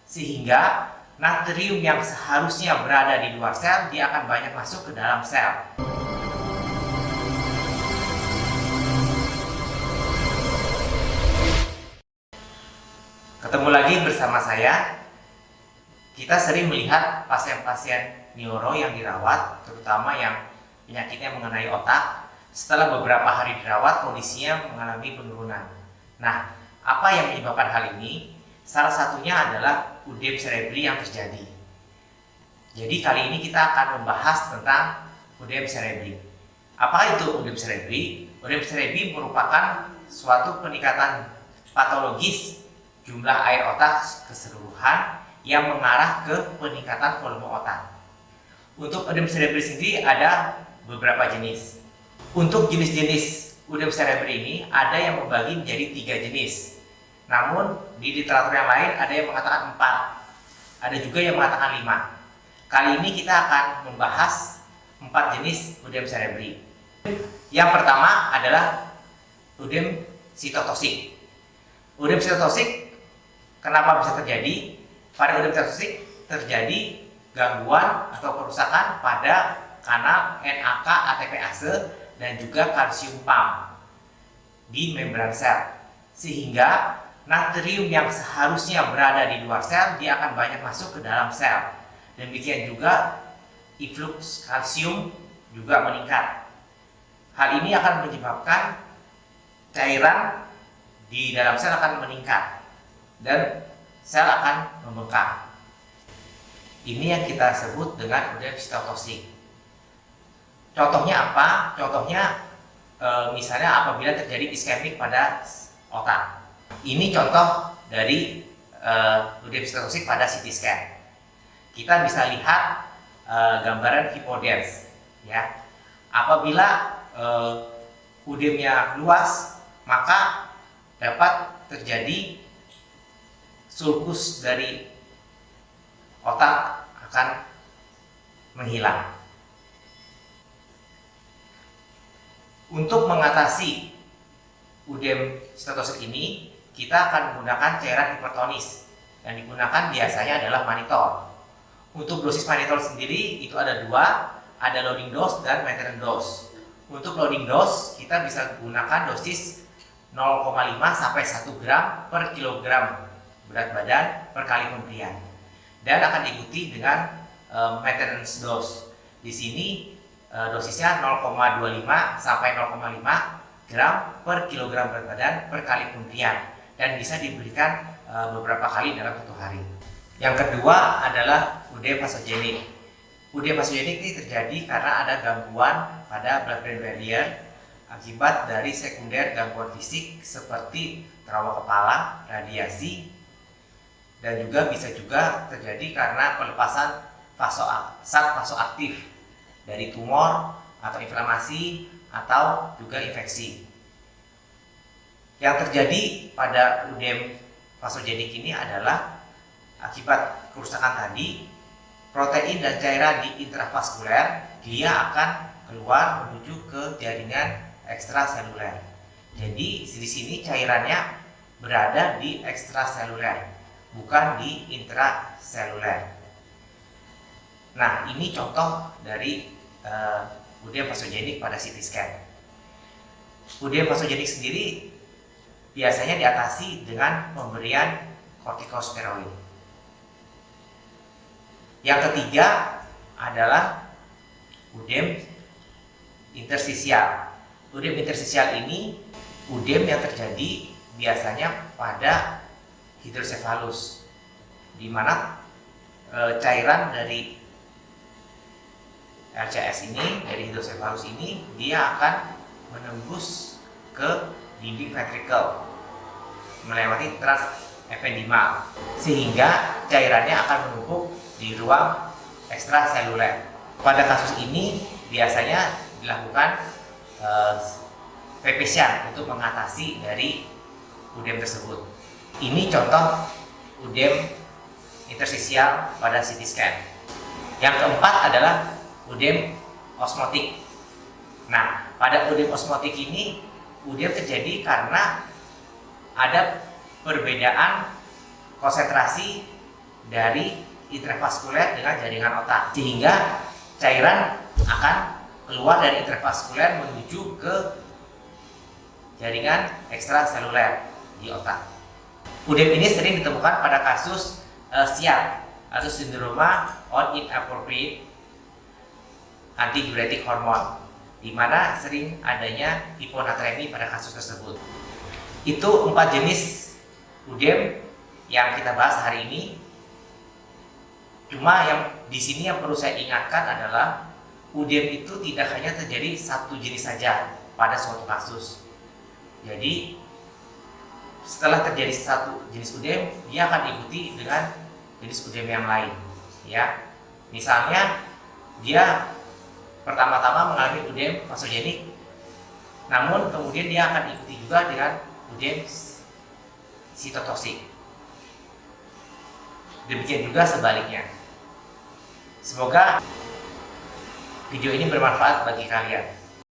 sehingga natrium yang seharusnya berada di luar sel, dia akan banyak masuk ke dalam sel. Ketemu lagi bersama saya. Kita sering melihat pasien-pasien neuro yang dirawat, terutama yang penyakitnya mengenai otak. Setelah beberapa hari dirawat, kondisinya mengalami penurunan. Nah, apa yang menyebabkan hal ini? Salah satunya adalah udem cerebri yang terjadi. Jadi kali ini kita akan membahas tentang udem cerebri. Apa itu udem cerebri? Udem cerebri merupakan suatu peningkatan patologis jumlah air otak keseluruhan yang mengarah ke peningkatan volume otak. Untuk udem cerebri sendiri ada beberapa jenis. Untuk jenis-jenis udem cerebri ini ada yang membagi menjadi 3 jenis. Namun di literatur yang lain ada yang mengatakan 4. Ada juga yang mengatakan 5. Kali ini kita akan membahas 4 jenis udem cerebri. Yang pertama adalah udem sitotoksik. Udem sitotoksik kenapa bisa terjadi? Pada udem sitotoksik terjadi gangguan atau kerusakan pada kanal NAK ATPase dan juga kalsium PAM di membran sel, sehingga natrium yang seharusnya berada di luar sel, dia akan banyak masuk ke dalam sel. Demikian juga influx kalsium juga meningkat. Hal ini akan menyebabkan cairan di dalam sel akan meningkat dan sel akan membengkak. Ini yang kita sebut dengan udem sitotoksik. Contohnya apa? Contohnya misalnya apabila terjadi iskemik pada otak. Ini contoh dari udem sitotoksik pada CT scan. Kita bisa lihat gambaran hipodens, ya. Apabila udemnya luas, maka dapat terjadi sulcus dari otak akan menghilang. Untuk mengatasi udem sitotoksik ini, kita akan menggunakan cairan hipertonis. Yang digunakan biasanya adalah mannitol. Untuk dosis mannitol sendiri itu ada 2, ada loading dose dan maintenance dose. Untuk loading dose kita bisa gunakan dosis 0,5 sampai 1 gram per kilogram berat badan per kali pemberian, dan akan diikuti dengan maintenance dose. Di sini dosisnya 0,25 sampai 0,5 gram per kilogram berat badan per kali pemberian, dan bisa diberikan beberapa kali dalam 1 hari. Yang kedua adalah udem vasogenik. Udem vasogenik ini terjadi karena ada gangguan pada blood-brain barrier akibat dari sekunder gangguan fisik seperti trauma kepala, radiasi, dan juga bisa juga terjadi karena pelepasan zat vasoaktif dari tumor atau inflamasi atau juga infeksi. Yang terjadi pada udem vasogenik ini adalah akibat kerusakan tadi, protein dan cairan di intravaskuler dia akan keluar menuju ke jaringan ekstraseluler. Jadi di sini cairannya berada di ekstraseluler, bukan di intraseluler. Nah, ini contoh dari udem vasogenik pada CT scan. Udem vasogenik sendiri biasanya diatasi dengan pemberian kortikosteroid. Yang ketiga adalah udem interstisial. Udem interstisial ini udem yang terjadi biasanya pada hidrosefalus, di mana cairan dari RCS ini, dari hidrosefalus ini, dia akan menembus ke dinding ventrikel melewati trans ependimal, sehingga cairannya akan menumpuk di ruang ekstraseluler. Pada kasus ini biasanya dilakukan pepesian untuk mengatasi dari udem tersebut. Ini contoh udem interstisial pada CT scan. Yang keempat adalah udem osmotik. Nah, pada udem osmotik ini, udem terjadi karena ada perbedaan konsentrasi dari intravaskuler dengan jaringan otak, sehingga cairan akan keluar dari intravaskuler menuju ke jaringan ekstraseluler di otak. UDEM ini sering ditemukan pada kasus SIAD atau sindroma on inappropriate antidiuretic hormone, di mana sering adanya hiponatremi pada kasus tersebut. Itu 4 jenis UDEM yang kita bahas hari ini. Cuma yang di sini yang perlu saya ingatkan adalah UDEM itu tidak hanya terjadi satu jenis saja pada suatu kasus. Jadi setelah terjadi satu jenis UDEM, dia akan diikuti dengan jenis UDEM yang lain. Ya, misalnya dia pertama-tama mengalami UDEM vasogenik, namun kemudian dia akan diikuti juga dengan UDEM sitotoksik. Demikian juga sebaliknya. Semoga video ini bermanfaat bagi kalian.